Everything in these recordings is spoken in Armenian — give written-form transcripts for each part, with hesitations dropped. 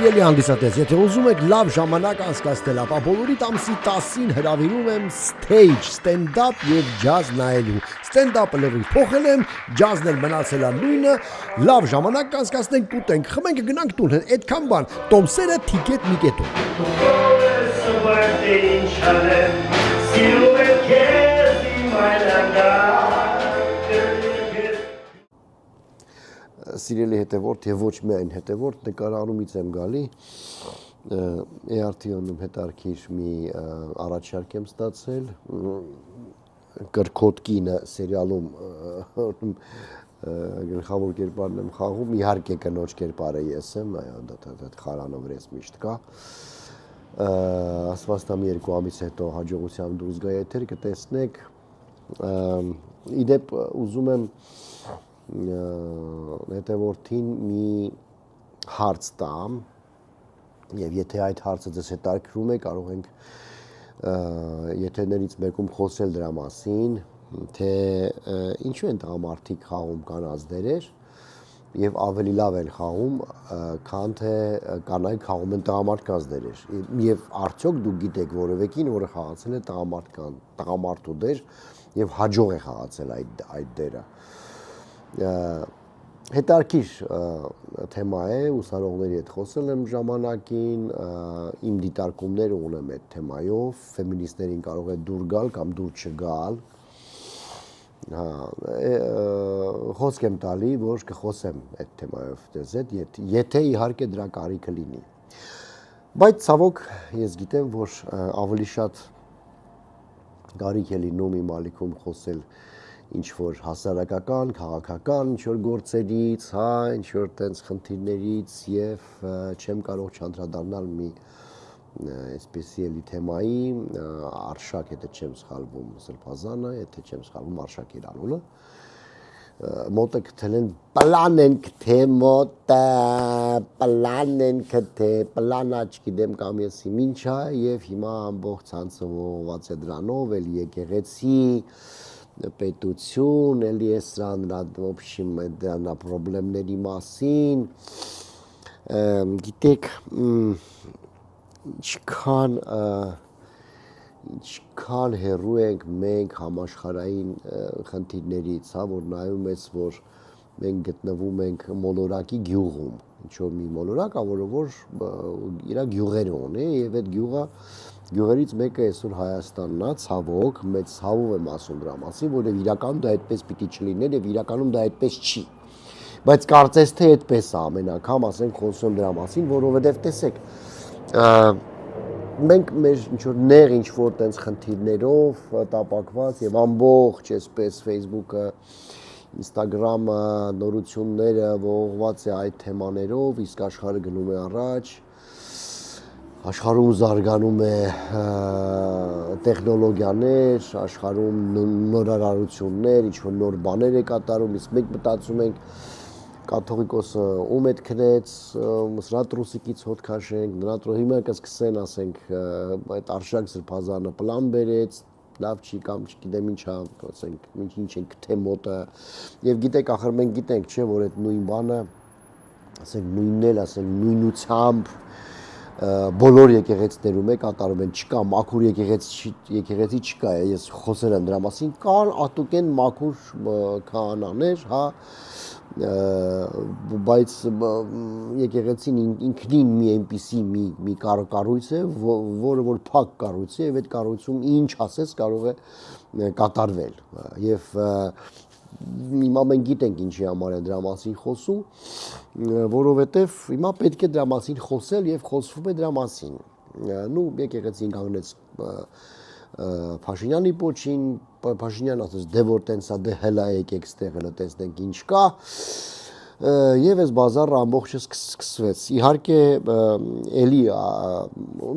Սիրելի հանդիսատես, եթե ուզում եք լավ ժամանակ անցկացնել, ապա բոլորիդ ամսի 10-ին հրավիրում եմ stage, stand-up եւ jazz նայելու։ Stand-up-ը լրիվ փոխել եմ, jazz-ն էլ մնացել է նույնը, լավ ժամանակ անցկացնենք, կուտենք, խմենք, գնանք տուն, այդքան բան։ Տոմսերը թիքետ միկետո։ Սիրելի հետևորդ եւ ոչ միայն հետևորդ նկարահանումից եմ գալի ERT-ում հետարքիր մի առաջարկ եմ ստացել կրկոտ կինը սերիալում գլխավոր կերպարն եմ խաղում իհարկե կնոջ կերպարը ես եմ դա խարանով ռես միշտ կա ասվածտամ 2 ամիս հետո հաջողությամբ դուրս գա եթեր կտեսնեք իդեպ ուզում եմ հետևորդին մի հարց տամ եւ եթե այդ հարցը ձեզ հետաքրքրում է կարող ենք եթերներից մեկում խոսել դրա մասին թե ինչու են տղամարդիկ խաղում կանանց դերեր եւ ավելի լավ են խաղում քան թե կանայք խաղում են տղամարդկանց դերեր եւ արդյոք դուք գիտեք որևէ կին որը խաղացել է տղամարդու դեր եւ հաջող է խաղացել այդ դերը հետարքիր թեմա է ուսանողների հետ խոսել եմ ժամանակին իմ դիտարկումները ունեմ այդ թեմայով ֆեմինիստներին կարող է դուր գալ կամ դուր չգալ խոսք եմ տալի որ կխոսեմ այդ թեմայով դες հետ եթե իհարկե դրա կարիքը լինի բայց ցավոք ես գիտեմ որ ավելի շատ կարիք է լինում իմ ալիքում խոսել ինչ որ հասարակական, քաղաքական ինչ որ գործերից, հա, ինչ որ տենց խնդիրներից եւ չեմ կարող չանդրադառնալ մի այսպեսի էլի թեմայի, Արշակ, եթե չեմ սխալվում, Սրբազանը, եթե չեմ սխալվում, Արշակ իր անունը։ Մոտը գտել են պլան են թե մոտը, պլան են թե պլանա չգիտեմ կամ ես ինչա եւ հիմա ամբողջ ցանցը ողողված է դրանով, էլի եկեղեցի պետություն, էլի է սրան, в общем, դրանա պրոբլեմների մասին, գիտեք, ինչքան հեռու ենք մենք համաշխարհային խնդիրներից, հա, որ նայում ես, որ մենք գտնվում ենք մոլորակի գյուղում, ինչ-որ մի մոլորակ, որը որ իր գյուղեր ունի, եւ այդ գյուղերից մեկը այսօր Հայաստանն է, ցավոք, մեծ ցավով եմ ասում դրա մասին, որովհետև իրականում դա այդպես պիտի չլիներ եւ իրականում դա այդպես չի։ Բայց կարծես թե այդպես է ամեն անգամ ասենք խոսում դրա մասին, որովհետև տեսեք, մենք մեր ինչ-որ նեղ ինչ-որ տենց խնդիրներով տապակված եւ ամբողջ այսպես Facebook-ը, Instagram-ը, նորությունները ողողված է այդ թեմաներով, իսկ աշխարհը գնում է առաջ աշխարհում զարգանում է տեխնոլոգիաներ, աշխարհում նորարարություններ, ինչ-որ նոր բաներ է կատարում, իսկ մենք մտածում ենք կաթողիկոսը ում հետ քնեց, Սրատ Ռուսիկից հոտ քաշենք, նրան հիմա կսկսեն, ասենք, այդ Արշակ Սրբազանը պլան բերեց, լավ չի կամ չգիտեմ ինչա, ասենք, ինչ ենք թե մոտը, եւ գիտեք, ախր մենք գիտենք, չէ, որ այդ նույն բանը, ասենք, նույնն էլ, ասենք, նույնությամբ բոլոր եկեղեցիներում է կատարում են, չկա մաքուր եկեղեցի չկա, ես խոսել եմ դրա մասին, կան ատուկեն մաքուր քահանաներ, հա, բայց եկեղեցին ինքնին մի այնպիսի մի կառույց է, որը որ փակ կառույց է, եւ այդ կառույցում ինչ ասես կարող է կատարվել, եւ հիմա մենք գիտենք ինչի համար է դրա մասին խոսում, որովհետև հիմա պետք է դրա մասին խոսել եւ խոսվում է դրա մասին։ Նու եկեղեցին կանգնեց Փաշինյանի պոչին, Փաշինյանը ասաց դե որ տենսա դե հելա եկեք ստեղ հələ տեսնենք ինչ կա։ Եվ այս բազարը ամբողջը սկսվեց։ Իհարկե էլի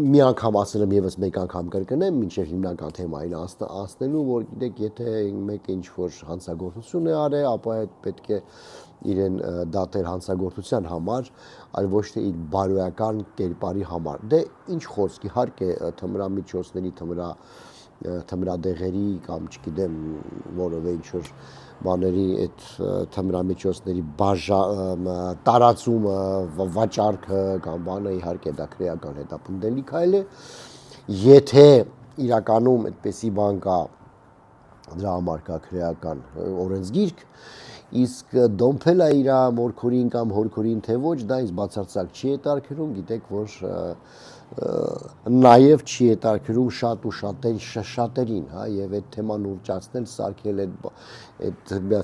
մի անգամ ասել եմ եւս մեկ անգամ կրկնեմ, մինչեւ հիմնական թեմային ասնելու, որ գիտեք, եթե մեկը ինչ-որ հանցագործություն է արել, ապա այդ պետք է իրեն դատել հանցագործության համար, այլ ոչ թե իր բարոյական կերպարի համար։ Դե ինչ խոսք, իհարկե թմրամիջոցների թմրադեղերի կամ չգիտեմ որևէ ինչ-որ բաների այդ թմրամիջոցների տարածումը, վաճառքը կամ բանը իհարկե դա քրեական հետապնդելի քայլ է, եթե իրականում այդպեսի բան կա, դրա համար կա քրեական օրենսգիրք, իսկ դոմփելը իր մորքորին կամ հորքորին թե ոչ, դա ինձ բացարձակ չի հետաքրքրում, գիտեք, որ նաև չի հետաքրքրում շատ ու շատերին, հա, եւ այդ թեման ուռճացնել,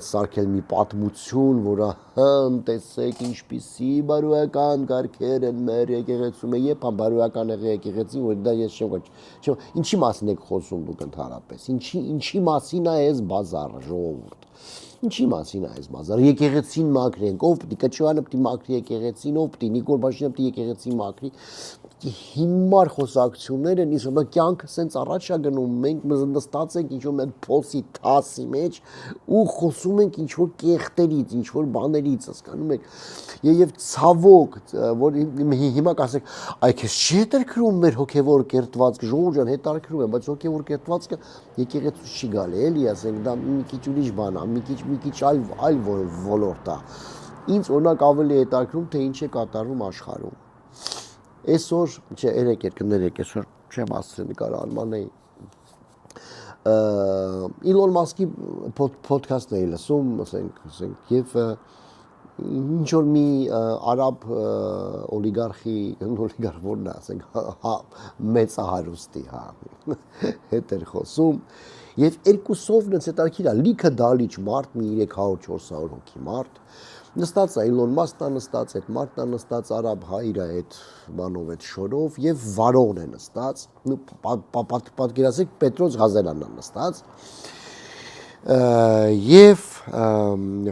սարքել մի պատմություն, որը տեսեք ինչպիսի բարոյական կարգեր են մեր եկեղեցում, երբ բարոյական եկեղեցին, որ դա ես չեմ, ինչի մասին եք խոսում դուք ընդհանրապես, ինչի մասին է այս բազարը, ժողովուրդ։ Ինչի մասին է այս բազարը, եկեղեցին մաքրենք, ով պիտի Կչյանը պիտի մաքրի եկեղեցին, ով պիտի Նիկոլ Փաշինյանը պիտի եկեղեցին մաքրի, հիմար խոսակցություններ են, իսկ կյանքը սենց առաջ է գնում, մենք նստած ենք ինչ-որ մեր փոսի թասի մեջ ու խոսում ենք ինչ-որ կեղտերից, ինչ-որ բաներից, հասկանում եք, եւ ցավոք, որ հիմա կասեք, այ քեզ չի հետաքրքրում մեր հոգեվոր կերտվածքը, ժողովուրդ ջան, հետաքրքրում է, բայց հոգեվոր կերտվածքը եկեղեցուց չի գալի, էլի, ասենք, դա մի քիչ ուրիշ բան է, մի քիչ այլ ոլորտ է։ Ինձ օրինակ ավելի հետաքրքրում, թե ինչ է կատարվում աշխարհում։ Այսօր, չէ, կներեք, այսօր չեմ ասել նկարահանման էի։ Իլոն Մասկի փոդքասթն էի լսում, ասենք, եւ ինչ որ մի արաբ օլիգարխի, որն է, ասենք, մեծահարուստի, հա, հետ էր խոսում, եւ երկուսով նենց հետաքրքիր է, լիքը դալիճ մարդ, մի 300-400 հոգի մարդ, նստած է Իլոն Մասկն է նստած, այդ մարդն է նստած արաբ հայրը այդ բանով, այդ շորով եւ վարողն է նստած, պատկերացրեք Պետրոս Ղազարյանն է նստած եւ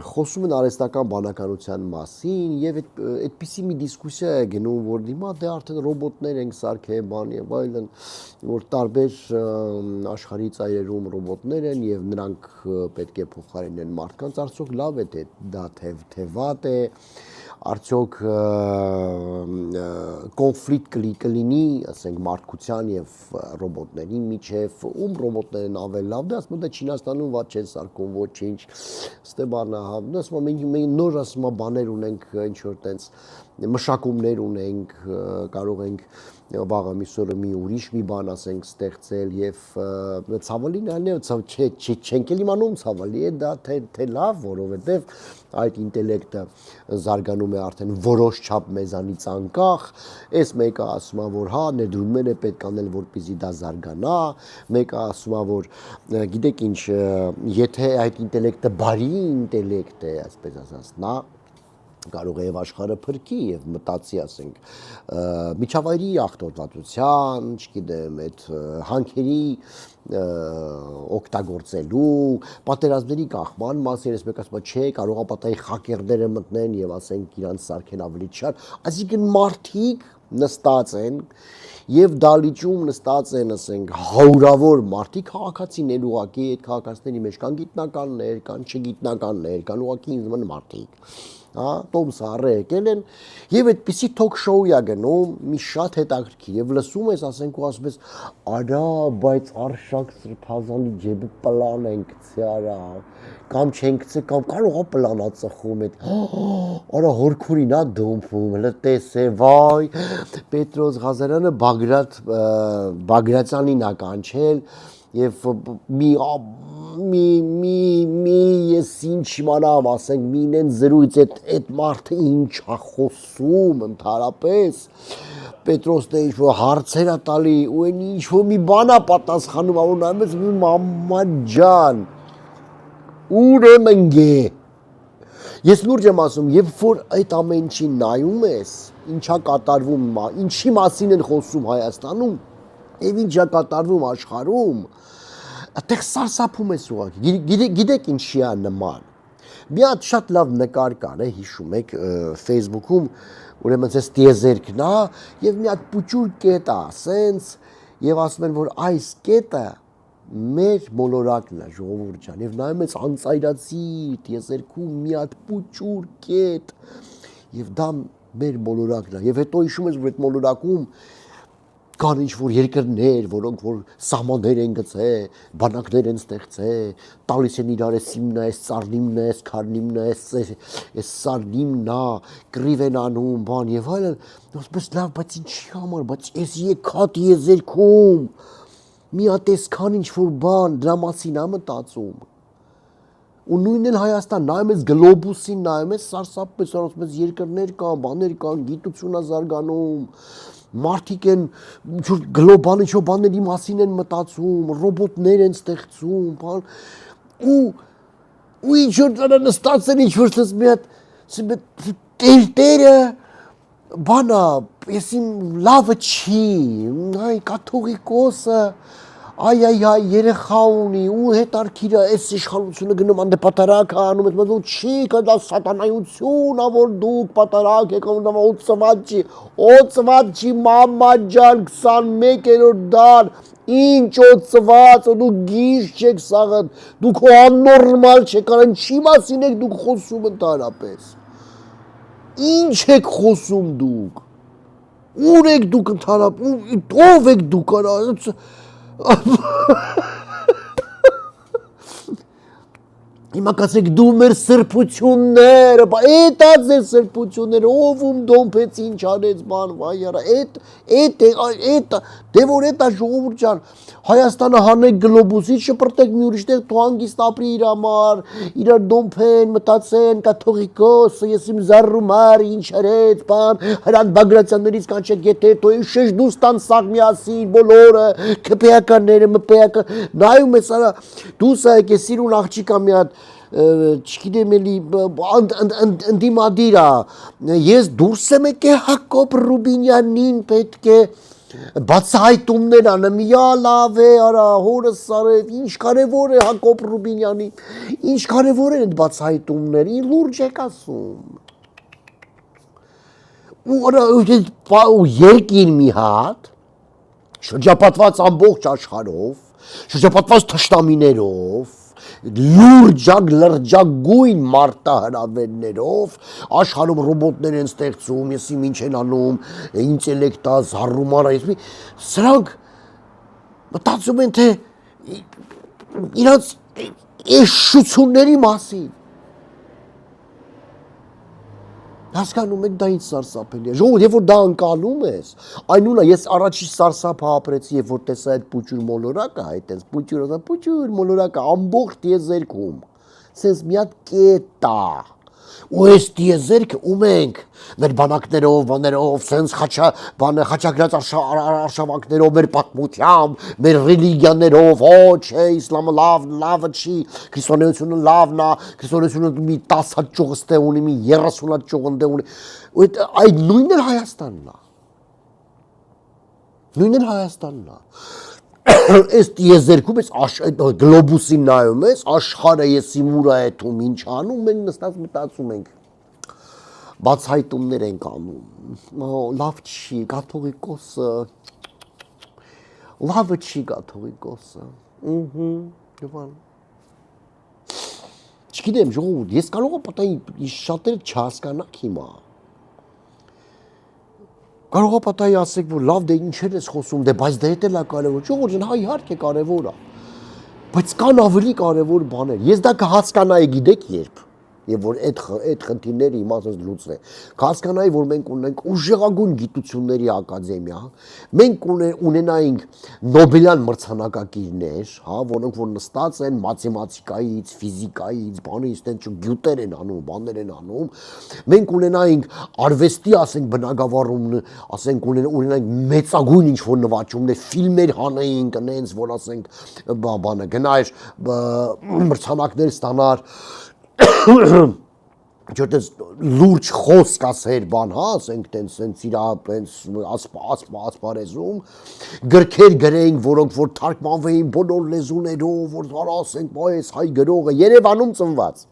խոսում են արհեստական բանականության մասին եւ այդպիսի մի դիսկուսիա է գնում, որ դիմա դե արդեն ռոբոտներ ենք սարքել, բան եւ այլն, որ տարբեր աշխարհի ծայրերում ռոբոտներ են եւ նրանք պետք է փոխարինեն մարդկանց, արդյոք լավ է դա թե վատ է, արդյոք կոնֆլիկտ կլինի, ասենք, մարդկության եւ ռոբոտների միջեւ, ում ռոբոտներն ավելի լավ, դա ասում է Չինաստանում ված չեն սարքում ոչինչ, ստեբանա, հա, ասում է մենք նոր ասում է բաներ ունենք, ինչ որ տենց մշակումներ ունենք, կարող ենք վաղը միսօրը մի ուրիշ մի բան ասենք ստեղծել եւ ցավալին չենք էլ իմանում ցավալի է դա թե լավ, որովհետեւ այդ ինտելեկտը զարգանում է արդեն որոշ չափ մեզանից անկախ, այս մեկը ասում է որ հա ներդրումներ է պետք անել որպեսզի դա զարգանա, մեկը ասում է որ գիտեք ինչ, եթե այդ ինտելեկտը բարի ինտելեկտ է, այսպես ասած, նա կարող է եւ աշխարհը փրկի եւ մտածի, ասենք, միջավայրի ախտոտվածության, չգիտեմ, այդ հանքերի օգտագործելու, պատերազմների կանխման մասին, ես մեկ ասում եմ, չէ, կարող է պատահի խակերները մտնեն եւ ասենք իրանց սարքեն ավելի չար, այսինքն մարդիկ նստած են եւ դալիճում նստած են, ասենք, հարյուրավոր մարդիկ, քաղաքացիներ ուղակի, այդ քաղաքացիների մեջ կան գիտնականներ, կան չգիտնականներ, կան ուղակի ինձ մն մարդիկ, հա, տոմսը առե եկել են եւ այդպիսի թոք շոու է գնում, մի շատ հետաքրքիր եւ լսում ես, ասենք, ու ասում ես, արա, բայց Արշակ Սրբազանի ջեբը պլան են գցի, արա, կամ չեն գցի, կամ կարող է պլանա ծխում այդ, արա, հորքուրին է դոմփում, հələ տեսե, վայ, Պետրոս Ղազարյանը Բագրատյանին է կանչել եւ մի ես ինչ իմանամ, ասենք, մինեն զրույց այդ մարդը ինչ է խոսում ընդհանրապես, Պետրոսն է ինչ-որ հարցեր է տալի ու այն ինչ-որ մի բան է պատասխանում, որ նայում ես մամա ջան, ուր եմ ընգե, ես լուրջ եմ ասում, երբ որ այդ ամեն ինչին նայում ես, ինչա կատարվում, ինչի մասին են խոսում Հայաստանում եւ ինչա կատարվում աշխարհում, այդտեղ սարսափում ես ուղղակի, գիտեք ինչի է նման, մի հատ շատ լավ նկար կար, հիշում եք, Facebook-ում, ուրեմն այս տիեզերքն է եւ մի հատ պուճուր կետ է, ասենց, եւ ասում են, որ այս կետը մեր մոլորակն է, ժողովուրդ ջան, եւ նայում ես անծայրացի տիեզերքում մի հատ պուճուր կետ եւ դա մեր մոլորակն է եւ հետո հիշում ես, որ այդ մոլորակում Կան ինչ-որ երկրներ, որոնք որ սահմաններ են գծել, բանակներ են ստեղծել, տալիս են իրար սիմնա, էս ծառնիմնա, էս քարնիմնա, էս սարնիմնա, կռիվ են անում, բան եւ այլն, ասես լավ, բայց ինչի համար, բայց էս եկած եզերքում մի հատ էսքան ինչ-որ բան դրա մասին է մտածում։ Ու նույնն էլ Հայաստան, նայում ես գլոբուսին, նայում ես սարսափ ես, ասում ես երկրներ կան, բաներ կան, գիտություն է զարգանում, մարդիկ են գլոբալ ինչ-որ բաների մասին են մտածում, ռոբոտներ են ստեղծում, բան, ու ինչ-որ դրա նստած են, ինչ-որ մի հատ տերտերը, բանա, ես իմ լավը չի, այ կաթողիկոսը, այ երեխա ունի ու հետարքիր է, այս իշխանությունը գնում անդե պատարակ է անում, ես մտնում չի կա սատանայություն ա, որ դուք պատարակ եք անում, օծված չի, մամա ջան, 21-րդ դար, ինչ օծված, դուք գիշ չեք սաղըտ, դուք աննորմալ չեք արան, չի մասին եք դուք խոսում ընդհանրապես, ինչ եք խոսում դուք, ուր եք դուք ընդհանրապես, ով եք դուք արա, Հիմա կասեք դու մեր սրբությունները, էդ ա ձեր սրբությունները, ով ում դոմփեց ինչ անեց բան, վայ արա, էդ դե որ էդ ա ժողովուրդ ջան, Հայաստանը հանեք գլոբուսից շպրտեք մի ուրիշ տեղ, դու հանգիստ ապրի իր համար, իրար դոմփեն, մտածեն, կաթողիկոս, ես իմ զառումար, ինչ հրեց, բան, Հրանտ Բագրատյաններից կանչեք եթե, թո շեշ դու ստան սաղ միասին, բոլորը, քպեականները, մպեական, նայում ես արա, դու սա եք է սիրուն աղջիկա մի հատ, չգիտեմ էլի ընդիմադիր ա, ես դուրս եմ եկե Հակոբ Ռուբինյանին պետք է բացահայտումներ անեմ, յա լավ է, արա, հորս սարև, ինչ կարևոր է Հակոբ Ռուբինյանի, ինչ կարևոր են այդ բացահայտումները, լուրջ եք ասում, ու երկին մի հատ, շրջապատված ամբողջ աշխարհով, շրջապատված թշնամիներով, լուրջակ լրջագույն մարտահրավերներով աշխարհում ռոբոտներ են ստեղծում, եսի ինչ են անում, ինտելեկտա, զառումարա, սրանք մտածում են թե իրանց էշությունների մասին հասկանում եք դա ինչ սարսափելի է, ժողովուրդ, երբ որ դա անցալում ես, այն ունա ես առաջի սարսափը ապրեցի, երբ որ տեսա այդ պուճուր մոլորակը, այդպես պուճուր մոլորակը ամբողջ եզերքում, սենց մի հատ կետ է, ու այս եզերքը ում ենք, մեր բանակներով, բաներով, սենց խաչագրած արշավանքներով, մեր պատմությամբ, մեր ռելիգիաներով, չէ, իսլամը լավը չի, քրիստոնեությունը լավն է, քրիստոնեությունը մի 10 հատ ճյուղ ստե ունի, մի 30 հատ ճյուղ ընդե ունի, այդ նույնն էլ Հայաստանն է, Այս եզերքում ես գլոբուսին նայում ես, աշխարհը եսի մուրա էթում ինչ անում, մենք նստած մտածում ենք, բացահայտումներ ենք անում, լավ չի, կաթողիկոսը, լավը չի կաթողիկոսը, չգիտեմ ժողովուրդ, ես կարող եմ պատահի շատերը չհասկանաք հիմա, Կարող է պատահի ասեք, որ լավ դե ինչեր ես խոսում, դե բայց դե հետ էլ է կարևոր, ժողովուրդ, հա իհարկե կարևոր է, բայց կան ավելի կարևոր բաներ, ես դա կհասկանայի գիտեք երբ, եւ որ այդ խնդիրները իմաստով լուծվեն, կհասկանայի, որ մենք ունենք ուժեղագույն գիտությունների ակադեմիա, մենք ունենայինք Նոբելյան մրցանակակիրներ, հա, որոնք որ նստած են մաթեմատիկայից, ֆիզիկայից, բանից, տենց գյուտեր են անում, բաներ են անում, մենք ունենայինք արվեստի, ասենք բնագավառում, ասենք ունենայինք մեծագույն ինչ որ նվաճումներ, ֆիլմեր հանեինք, այնց որ ասենք բանը գնայր մրցանակներ ստանար Չորտես լուրջ խոսք ասեր բան, հա, ասենք տենց իրա ասպարեզում, գրքեր գրեինք, որոնք որ թարգմանվեին բոլոր լեզուներով, որ ասենք, այս հայ գրողը Երևանում ծնված,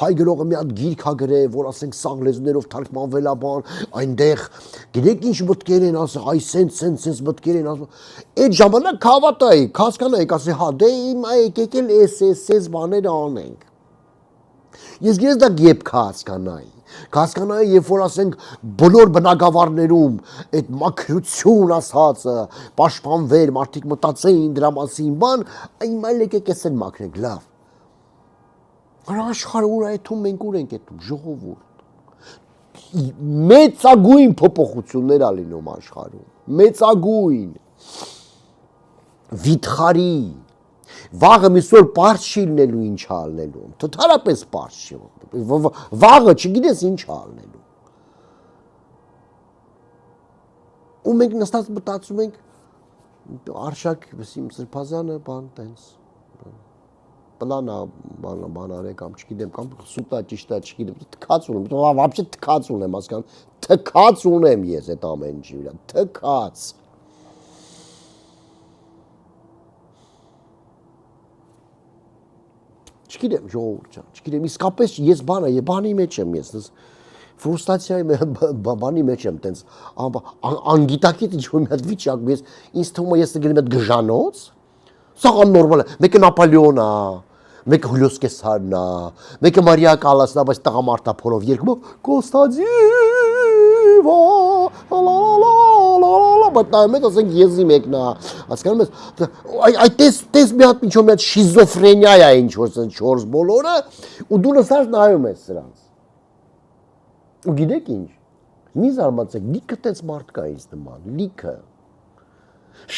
հայ գրողը մի հատ գիրք ա գրել, որ ասենք սաղ լեզուներով թարգմանվել ա բան, այնտեղ գիտեք ինչ մտքեր են ասել, այ սենց մտքեր են ասել, այդ ժամանակ կհավատայի, կհասկանայի, կասեի, հա, դե իմ եկեք էլ էս բաները անենք Ես գիտես դա երբ կհասկանայի։ Կհասկանայի, երբ որ ասենք բոլոր բնակավարներում այդ մաքրություն ասածը պաշտպանվեր, մարդիկ մտածեին դրա մասին, բան, իմ այլ եկեք էսեն մաքրենք, լավ։ Արա աշխարհը ուր է այդում, մենք ուր ենք այդում, ժողովուրդ։ Մեծագույն փոփոխություններ ա լինում աշխարհում, մեծագույն վիթխարի վաղը միսօր պարզ չի լինելու ինչ ա ալնելու, թոթարապես պարզ չի, վաղը չգիտես ինչ ա ալնելու։ Ու մենք նստած մտածում ենք Արշակ Սրբազանը բան տենց պլանա բան արեք կամ չգիտեմ կամ սուտա ճիշտ է չգիտեմ թքած ունեմ вообще թքած ունեմ հասկանում թքած ունեմ ես այդ ամեն ինչի վրա թքած չգիտեմ ժողովուրդ ջան չգիտեմ իսկապես ես բանի մեջ եմ ես ֆրուստրացիայի բանի մեջ եմ տենց անգիտակից ինչ որ մի հատ վիճակ ես ինձ թվում է ես գնում եմ այդ գժանոց սա աննորմալ է մեկը Նապոլեոնն է մեկը Հուլիոս Կեսարն է մեկը Մարիա Կալասն է բայց տղամարդա փորով երկում Կոստադիվա լա բայց նայում ասենք եզի մեկն է հասկանում ես այդ տես մի հատ ինչ-որ մի հատ շիզոֆրենիա է ինչ որ ասեն 4 բոլորը ու դու նստած նայում ես սրանց ու գիտեք ինչ մի զարմացեք լիքը տես մարդ կա ինձ նման լիքը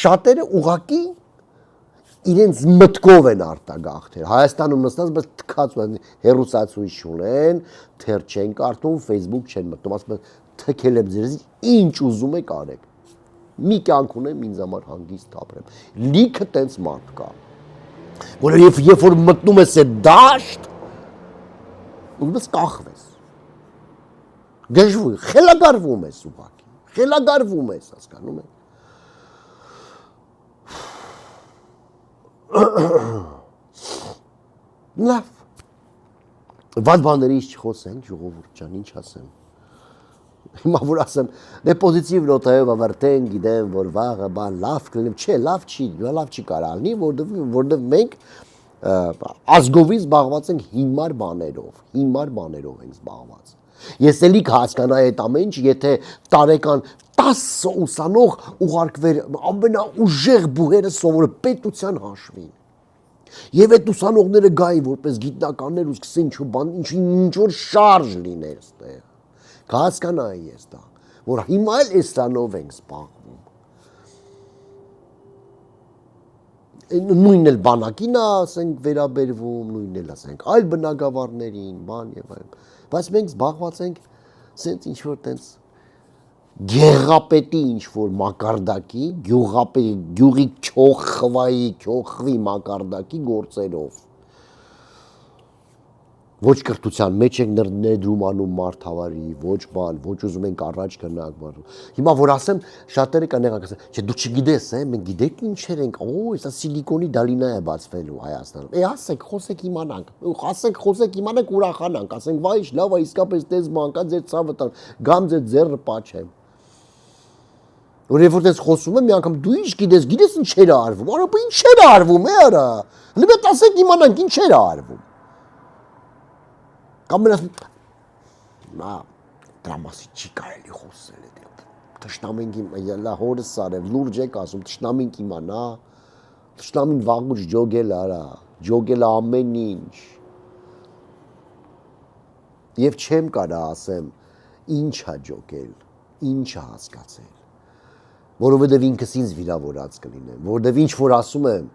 շատերը ուղակի իրենց մտքով են արտագաղթել Հայաստանում նստած բայց թքած են հերոսացույց չունեն թեր չեն կարդում Facebook չեն մտնում ասում են թքել եմ ձեզ ինչ ուզում եք արեք մի կյանք ունեմ ինձ համար հանգիստ ապրեմ լիքը տենց մարդ կա որ երբ որ մտնում ես այդ դաշտ ուզում ես կախվես գժվում խելագարվում ես ուղղակի խելագարվում ես հասկանում եք Լավ Վատ բաներից չխոսենք ժողովուրդ ջան ինչ ասեմ Հիմա որ ասեմ դե պոզիտիվ նոտայով ավարտեն գիտեմ որ վաղը բան լավ կլինի չէ լավ չի կարա լինի որովհետև մենք ազգովից զբաղված ենք հիմար բաներով ենք զբաղված Ես էլի կհասկանայի այդ ամեն ինչ եթե տարեկան 10 ուսանող ուղարկվեր ամենաուժեղ բուհերը սովորը պետության հաշվին Եվ այդ ուսանողները գային որպես գիտնականներ ու սկսեն ինչ որ շարժ լիներ այստեղ կհասկանայի ես դա որ հիմա էլ էստանով ենք զբաղվում նույնն էլ բանակին ասենք վերաբերվում նույնն էլ ասենք այլ բնակավարներին բան եւ այլն բայց մենք զբաղված ենք սենց ինչ որ տենց գեղապետի ինչ որ մակարդակի գյուղի քոխվի մակարդակի գործերով ոչ կրթության մեջ ենք ներդրում անում մարդավարի ոչ բան ոչ ուզում ենք առաջ գնանք հիմա որ ասեմ շատերը կանեղան ասեն չէ դու չգիտես մենք գիտեք ինչեր ենք սա սիլիկոնի դալինա է բացվելու Հայաստանում ասեք խոսեք իմանանք ուրախանանք ասենք վայ լավ է իսկապես տես մանկա ձեր ցավը տան գամ ձեր ձեռը պաչեմ որ երբ որ դες խոսում եմ մի անգամ դու ինչ գիտես ինչեր է արվում արա բա ինչեր է արվում արա լեբետ ասեք իմանանք ինչեր է արվում Կամ նա դրա մասի չի կարելի խոսել Թշնամին լա հորս սարև լուրջ եք ասում թշնամին իմանա թշնամին վաղուց ջոգել արա ջոգել ամեն ինչ Եվ չեմ կարա ասեմ ինչ է ջոգել ինչ է հասկացել որովհետև ինքս ինձ վիրավորած կլինեմ որովհետև ինչ որ ասում եմ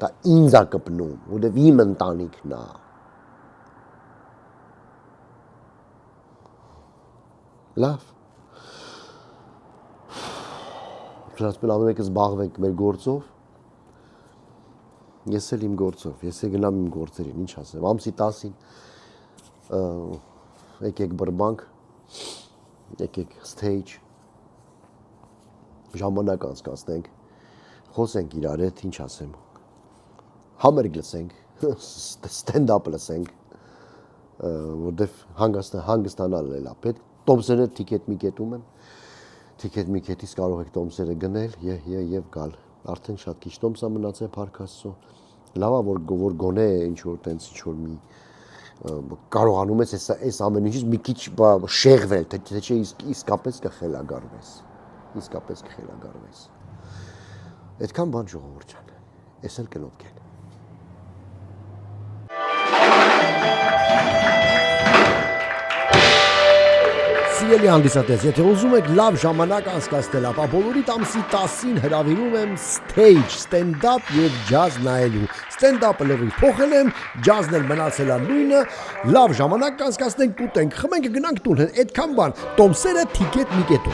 դա ինձ է կպնում որովհետև իմ ընտանիքն է Լավ Դրանց պետք է ամեն մեկը զբաղվենք մեր գործով Ես էլ իմ գործով ես էլ գնամ իմ գործերին ինչ ասեմ ամսի 10-ին եկեք բրբանք եկեք stage ժամանակ անցկացնենք խոսենք իրար հետ ինչ ասեմ համերգ լսենք stand-up լսենք որտեվ հանգստանալ էլ է պետք Տոմսերը տիկետ միկետում եմ Տիկետ միկետից կարող եք տոմսերը գնել եւ գալ արդեն շատ քիչ տոմս է մնացել փարքաստու լավա որ գոնե ինչ որ տենց ինչ որ մի կարողանում ես այս ամեն ինչից մի քիչ շեղվել, թե չէ իսկապես կխելագարվես։ Իսկապես կխելագարվես։ Այդքան բան ժողովուրդ ջան, ես էլ կնոտ կեն։ Սիրելի հանդիսատես, եթե ուզում եք լավ ժամանակ անցկացնել, ապա բոլորիդ ամսի 10-ին հրավիրում եմ stage, stand-up եւ jazz նայելու։ Stand-up-ը լրիվ փոխել եմ, jazz-ն էլ մնացել է նույնը, լավ ժամանակ անցկացնենք, կուտենք, խմենք, գնանք տուն, այդքան բան։ Տոմսերը թիքետ մի կետո։